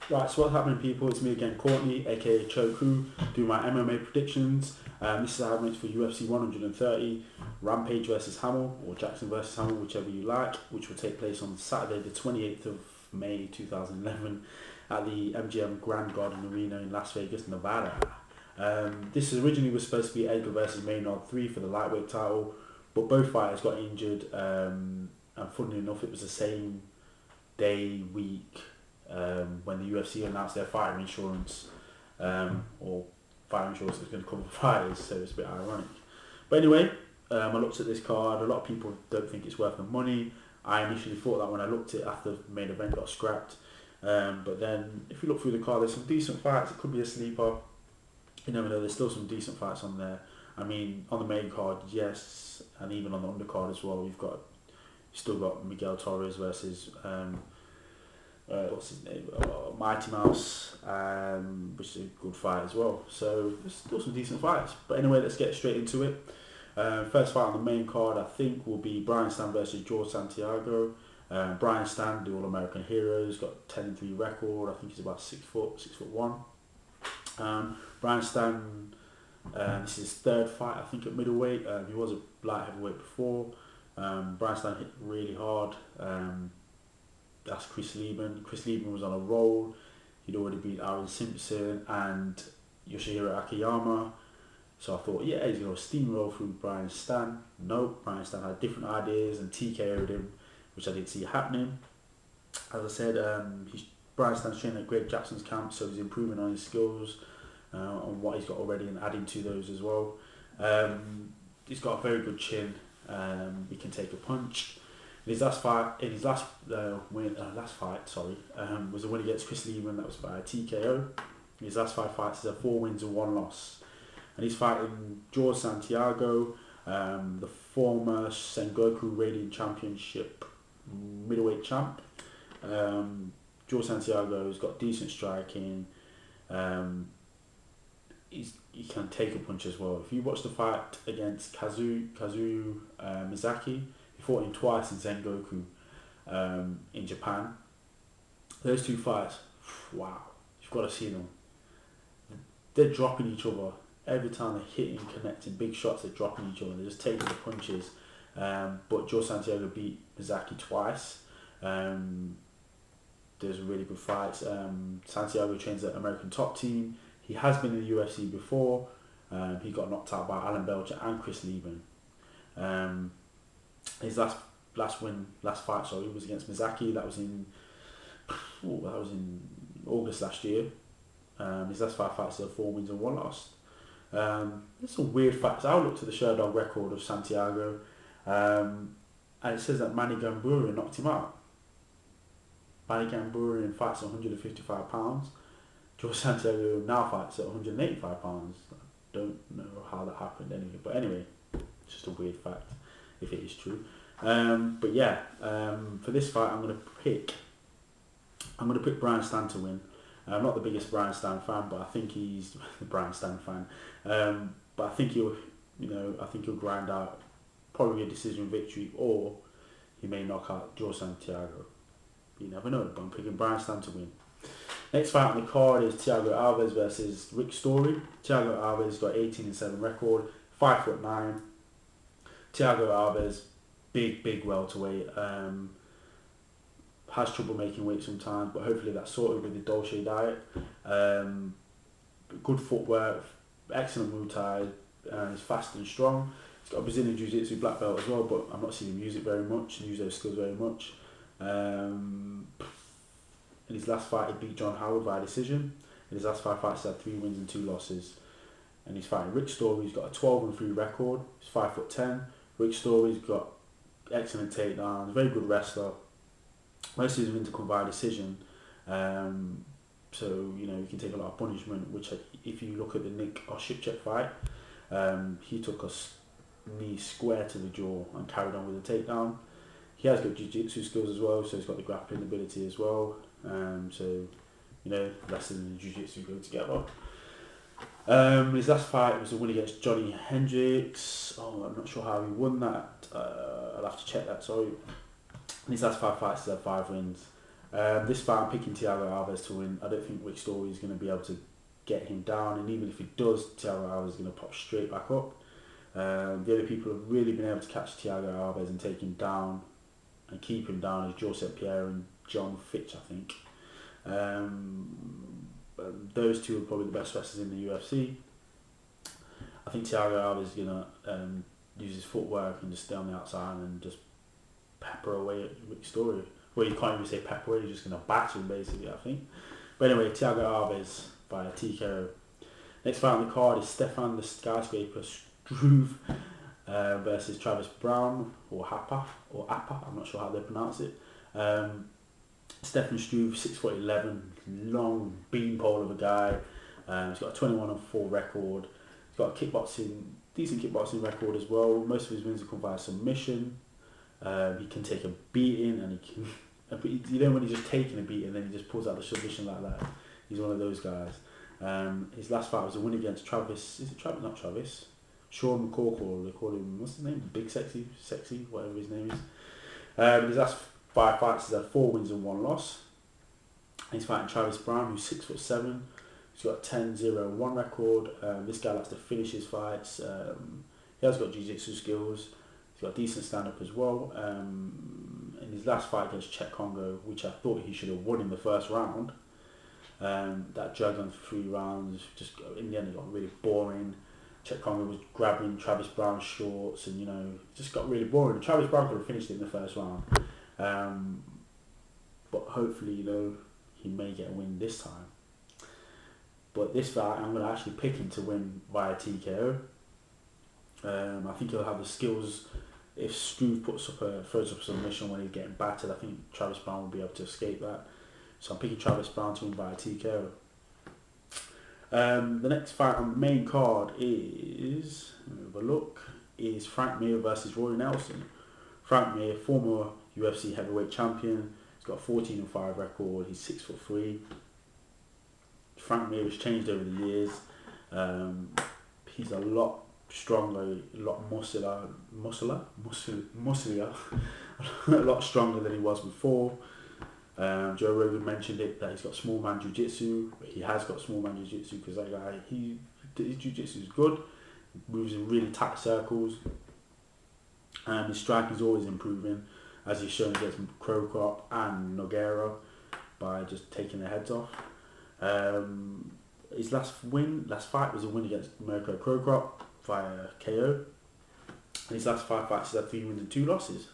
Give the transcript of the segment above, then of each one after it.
Right, so what's happening, people? It's me again, Courtney, aka chokewho, doing my MMA predictions. This is how I went for UFC 130, Rampage versus Hamill, or Jackson versus Hamill, whichever you like, which will take place on Saturday, the 28th of May 2011, at the MGM Grand Garden Arena in Las Vegas, Nevada. This originally was supposed to be Edgar versus Maynard 3 for the lightweight title, but both fighters got injured, and funnily enough, it was the same day, week, when the UFC announced their fighter insurance, or fighter insurance was going to cover fighters, so it's a bit ironic. But anyway, I looked at this card. A lot of people don't think it's worth the money. I initially thought that when I looked at it after the main event got scrapped, but then if you look through the card, there's some decent fights. It could be a sleeper. You never know. There's still some decent fights on there. I mean, on the main card, yes, and even on the undercard as well, you've still got Miguel Torres versus what's his name, Mighty Mouse, which is a good fight as well. So there's still some decent fights. But anyway, let's get straight into it. First fight on the main card, I think, will be Stann versus George Santiago. Stann, the All-American hero, has got 10-3 record. I think he's about 6'1". Stann, this is his third fight, I think, at middleweight. He was a light heavyweight before. Stann hit really hard. That's Chris Lieben. Chris Lieben was on a roll. He'd already beat Arens Simpson and Yoshihiro Akiyama. So I thought, yeah, he's going to steamroll through Stann. Nope, Stann had different ideas and TKO'd him, which I didn't see happening. As I said, Stann's training at Greg Jackson's camp, so he's improving on his skills, on what he's got already, and adding to those as well. He's got a very good chin. He can take a punch. Last fight, was a win against Chris Lieben. That was by a TKO. His last 5 fights is 4 wins and 1 loss, and he's fighting George Santiago, the former Sengoku Radiant Championship middleweight champ. George Santiago has got decent striking. He can take a punch as well. If you watch the fight against Kazuyu Mizaki, he fought him twice in Sengoku, in Japan. Those 2 fights, wow, you've got to see them. They're dropping each other. Every time they're hitting, connecting, big shots, they're dropping each other. They're just taking the punches. But George Santiago beat Mizaki twice. There's really good fights. Santiago trains at American Top Team. He has been in the UFC before. He got knocked out by Alan Belcher and Chris Lieben. His last fight, was against Mizaki. That was in August last year. His last 5 fights are 4 wins and 1 loss. There's some weird facts. I looked at the Sherdog record of Santiago, and it says that Manny Gamburyan knocked him out. Manny Gamburyan fights at 155 pounds. George Santiago now fights at 185 pounds. I don't know how that happened anyway. But anyway, it's just a weird fact, if it is true. But yeah, for this fight, I'm gonna pick Stann to win. I'm not the biggest Stann fan, but I think he's the Stann fan. But I think he'll grind out probably a decision victory, or he may knock out George Santiago. You never know, but I'm picking Stann to win. Next fight on the card is Thiago Alves versus Rick Story. Thiago Alves got 18-7 record, 5'9". Thiago Alves, big welterweight. Has trouble making weight sometimes, but hopefully that's sorted with the Dolce diet. Good footwork, excellent Muay Thai, and he's fast and strong. He's got a Brazilian Jiu-Jitsu black belt as well, but I'm not seeing him use it very much, use those skills very much. In his last fight, he beat John Howard via decision. In his last 5 fights, he had 3 wins and 2 losses. And he's fighting Rick Story. He's got a 12-3 record. He's 5'10". Rick Story's got excellent takedowns, very good wrestler. Most of his wins come via decision. So, he can take a lot of punishment, which if you look at the Nick Oshipchek fight, he took a knee square to the jaw and carried on with the takedown. He has got jiu-jitsu skills as well, so he's got the grappling ability as well. Wrestling and jiu-jitsu go together. His last fight was a win against Johnny Hendricks. I'm not sure how he won that. I'll have to check that, sorry. In his last 5 fights, he's had 5 wins. This fight, I'm picking Thiago Alves to win. I don't think Rick Story is going to be able to get him down, and even if he does, Thiago Alves is going to pop straight back up. The only people who have really been able to catch Thiago Alves and take him down and keep him down is Joseph Pierre and John Fitch, I think. Those two are probably the best wrestlers in the UFC. I think Thiago Alves is going to use his footwork and just stay on the outside and just pepper away at Rick Story. Well, you can't even say pepper away, you're just going to batter him basically, I think. But anyway, Thiago Alves by TKO. Next fight on the card is Stefan the Skyscraper Struve versus Travis Browne, or Appa, I'm not sure how they pronounce it. Stefan Struve, 6'11", long beanpole of a guy. He's got a 21-4 record. He's got a decent kickboxing record as well. Most of his wins have come via submission. He can take a beating, and he can. You know when he's just taking a beating, then he just pulls out the submission like that. He's one of those guys. His last fight was a win against Travis. Is it Travis? Not Travis. Sean McCorkle. They call him. What's his name? Big Sexy, whatever his name is. His last 5 fights, he's had 4 wins and 1 loss. He's fighting Travis Browne, who's 6'7". He's got a 10-0-1 record. This guy likes to finish his fights. He has got jiu-jitsu skills. He's got decent stand-up as well. In his last fight against chokewho, which I thought he should have won in the first round, that dragged on for 3 rounds. Just in the end, it got really boring. chokewho was grabbing Travis Browne's shorts, and it just got really boring. Travis Browne could have finished it in the first round, but hopefully, he may get a win this time. But this fight, I'm going to actually pick him to win via TKO. I think he'll have the skills. If Struve throws up a submission when he's getting battered, I think Travis Browne will be able to escape that. So I'm picking Travis Browne to win via TKO. The next fight on the main card is, let me have a look, is Frank Mir versus Roy Nelson. Frank Mir, former UFC heavyweight champion. He's got a 14-5 record. He's 6'3". Frank Mir has changed over the years. He's a lot stronger, a lot muscular, a lot stronger than he was before. Joe Rogan mentioned it, that he's got small man jiu-jitsu. He has got small man jiu-jitsu because that guy, his jiu-jitsu is good. He moves in really tight circles. His striking is always improving, as he's shown against Crocop and Nogueira by just taking their heads off. His last fight was a win against Mirko Crocop via KO. His last 5 fights, he's had 3 wins and 2 losses.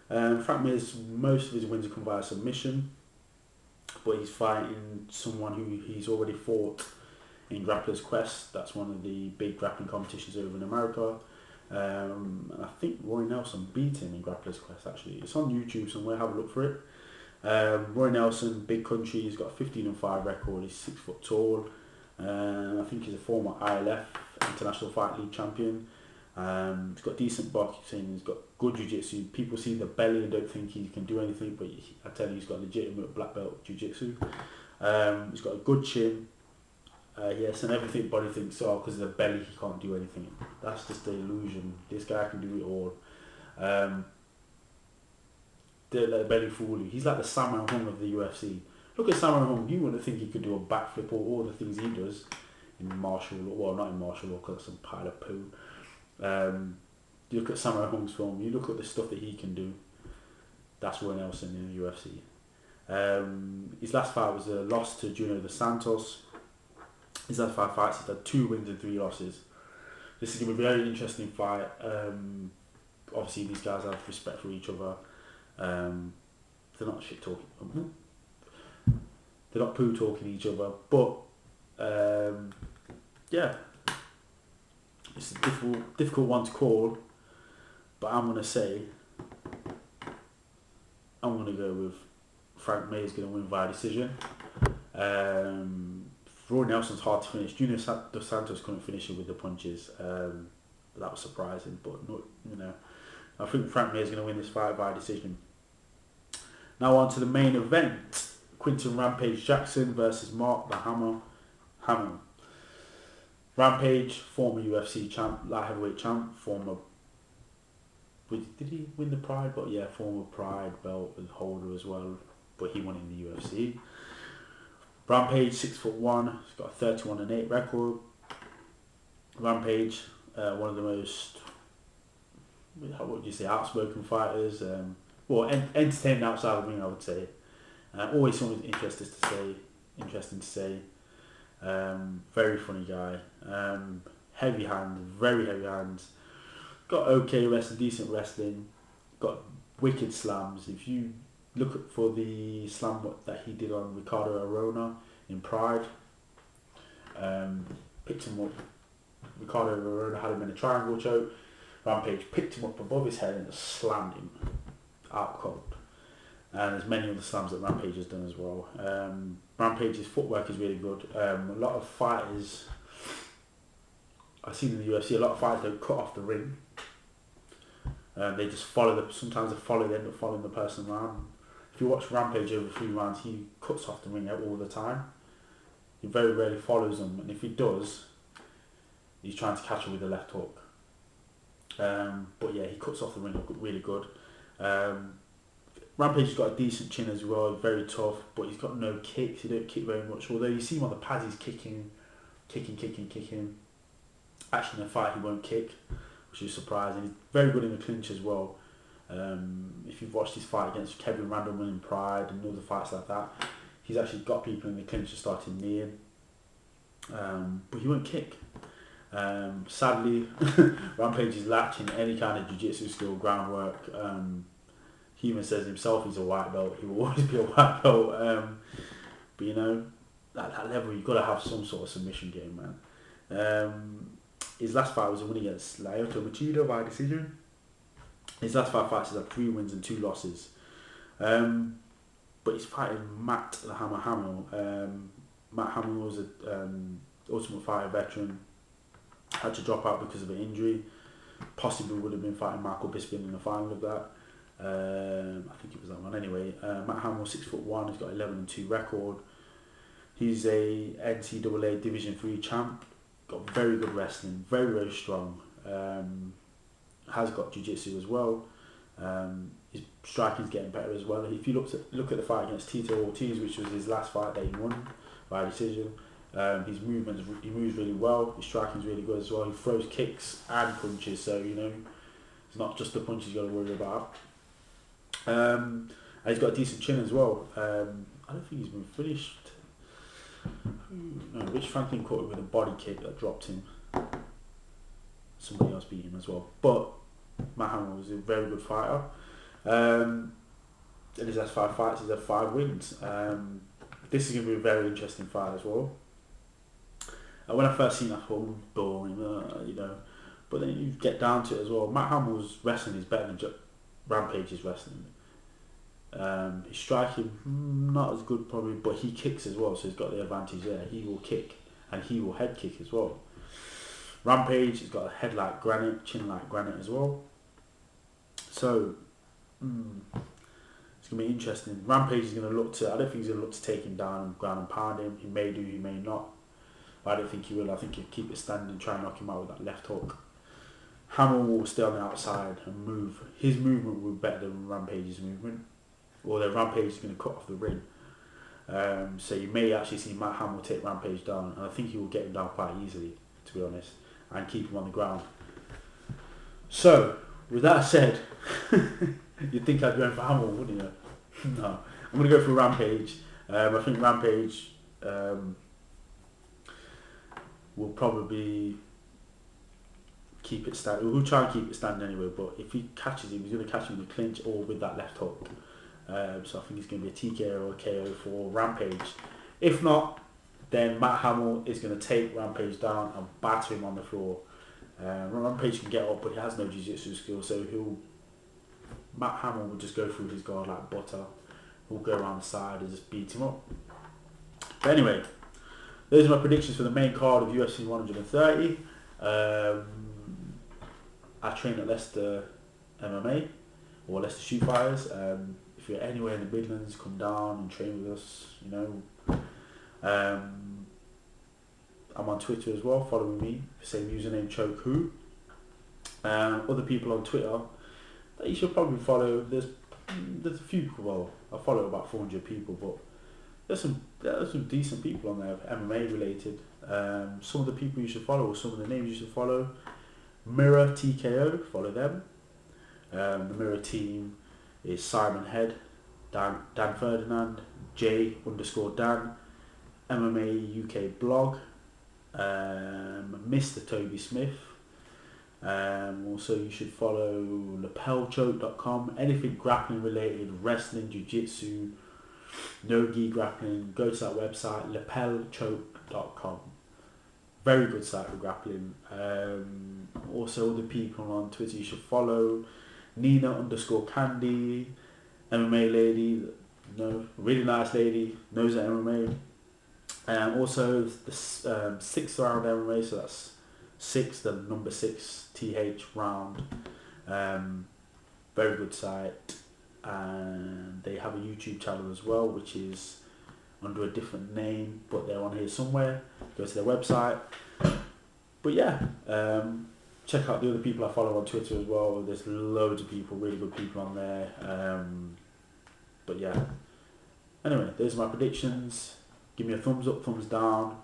Frank Mir's, most of his wins have come via submission, but he's fighting someone who he's already fought in Grappler's Quest. That's one of the big grappling competitions over in America. And I think Roy Nelson beat him in Grappler's Quest, actually. It's on YouTube somewhere, have a look for it. Roy Nelson, big country, he's got a 15-5 record, he's 6 foot tall. I think he's a former ILF, International Fight League champion. He's got decent boxing, he's got good jiu-jitsu. People see the belly and don't think he can do anything, but I tell you, he's got legitimate black belt jiu-jitsu. He's got a good chin. Yes, and everything body thinks, because of the belly he can't do anything. That's just the illusion. This guy can do it all. Don't let the belly fool you. He's like the Sammo Hung of the UFC. Look at Sammo Hung, you wouldn't think he could do a backflip or all the things he does in martial law. Well, not in martial law, because that's some pile of poo. You look at Sammo Hung's film, you look at the stuff that he can do. That's Roy Nelson in the UFC. His last fight was a loss to Junior dos Santos. His last 5 fights, he's had 2 wins and 3 losses. This is going to be a very interesting fight. Obviously, these guys have respect for each other. They're not shit talking. They're not poo talking each other. But yeah, it's a difficult one to call. But I'm going to say, I'm going to go with Frank Mir is going to win via decision. Roy Nelson's hard to finish. Junior dos Santos couldn't finish it with the punches. That was surprising, but not, I think Frank Mir is going to win this fight by decision. Now on to the main event: Quinton Rampage Jackson versus Mark the Hammer Hamill. Rampage, former UFC champ, light heavyweight champ, former. Did he win the Pride? But yeah, former Pride belt holder as well. but he won in the UFC. Rampage, 6'1", he's got a 31-8 record. Rampage, one of the most, what would you say, outspoken fighters. Well, entertaining outside of the ring, I would say. Always something interesting to say. Very funny guy. Heavy hands, very heavy hands. Got okay wrestling, decent wrestling. Got wicked slams. If you look for the slam that he did on Ricardo Arona in Pride, picked him up. Ricardo Arona had him in a triangle choke. Rampage picked him up above his head and slammed him out cold. And there's many other slams that Rampage has done as well. Rampage's footwork is really good. A lot of fighters I've seen in the UFC, a lot of fighters don't cut off the ring. They just follow sometimes they end up following the person around. If you watch Rampage over 3 rounds, he cuts off the ring all the time. He very rarely follows them, and if he does, he's trying to catch her with a left hook. But yeah, he cuts off the ring really good. Rampage has got a decent chin as well, very tough, but he's got no kicks. He don't kick very much. Although you see him on the pads, he's kicking. Actually, in a fight, he won't kick, which is surprising. He's very good in the clinch as well. If you've watched his fight against Kevin Randleman in Pride and other fights like that, he's actually got people in the clinch and started kneeing. But he won't kick. Sadly, Rampage is lacking any kind of jiu-jitsu skill, groundwork. He even says himself he's a white belt. He will always be a white belt. But you know, at that level, you've got to have some sort of submission game, man. His last fight was a win against Lyoto Machida by decision. His last 5 fights, he's had 3 wins and 2 losses. But he's fighting Matt the Hammer Hamill. Matt Hamill was an Ultimate Fighter veteran. Had to drop out because of an injury. Possibly would have been fighting Michael Bisping in the final of that. I think it was that one anyway. Matt Hamill, 6'1", he's got 11-2 record. He's a NCAA Division 3 champ. Got very good wrestling, very strong. Has got jiu-jitsu as well. His striking's getting better as well. If you look at the fight against Tito Ortiz, which was his last fight that he won by decision, he moves really well. His striking's really good as well. He throws kicks and punches, so you know it's not just the punches you got to worry about. And he's got a decent chin as well. I don't think he's been finished. No, Rich Franklin caught him with a body kick that dropped him. Somebody else beat him as well. But Matt Hamill was a very good fighter. In his last 5 fights, he's had 5 wins. This is going to be a very interesting fight as well. When I first seen that, I thought, boring, you know. But then you get down to it as well. Matt Hamill's wrestling is better than Rampage's wrestling. His striking, not as good probably, but he kicks as well, so he's got the advantage there. He will kick, and he will head kick as well. Rampage has got a head like granite, chin like granite as well. So, it's going to be interesting. Rampage is going to I don't think he's going to look to take him down and ground and pound him. He may do, he may not. But I don't think he will. I think he'll keep it standing and try and knock him out with that left hook. Hamill will stay on the outside and move. His movement will be better than Rampage's movement. Although Rampage is going to cut off the ring. So you may actually see Matt Hamill take Rampage down. And I think he will get him down quite easily, to be honest. And keep him on the ground. So, with that said, you'd think I'd go for Hamill, wouldn't you? No. I'm going to go for Rampage. I think Rampage will probably keep it standing. We'll try and keep it standing anyway, but if he catches him, he's going to catch him in the clinch or with that left hook. So I think it's going to be a TKO or a KO for Rampage. If not, then Matt Hamill is going to take Rampage down and batter him on the floor. Rampage can get up, but he has no jiu-jitsu skill, so Matt Hamill will just go through his guard like butter. He'll go around the side and just beat him up. But anyway, those are my predictions for the main card of UFC 130. I train at Leicester MMA or Leicester Shoot Fighters. If you're anywhere in the Midlands, come down and train with us. You know, I'm on Twitter as well. Follow me. Same username, chokewho. Other people on Twitter that you should probably follow. There's there's a few people. Well, I follow about 400 people, but there's some decent people on there, MMA related. Some of the people you should follow, or some of the names you should follow. Mirror TKO, follow them. The Mirror team is Simon Head, Dan Ferdinand, J_Dan, MMA UK blog, Mr. Toby Smith. Also you should follow lapelchoke.com, anything grappling related, wrestling, jiu-jitsu, no-gi grappling, go to that website, lapelchoke.com. Very good site for grappling. Also other people on Twitter you should follow, Nina_Candy, MMA lady, really nice lady, knows at MMA. Also the 6th round MMA, so that's 6, the number 6 TH round. Very good site, and they have a YouTube channel as well, which is under a different name, but they're on here somewhere. Go to their website. But yeah, check out the other people I follow on Twitter as well. There's loads of people, really good people on there. But yeah, anyway, there's my predictions. Give me a thumbs up, thumbs down,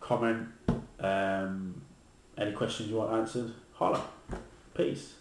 comment. Any questions you want answered, holla. Peace.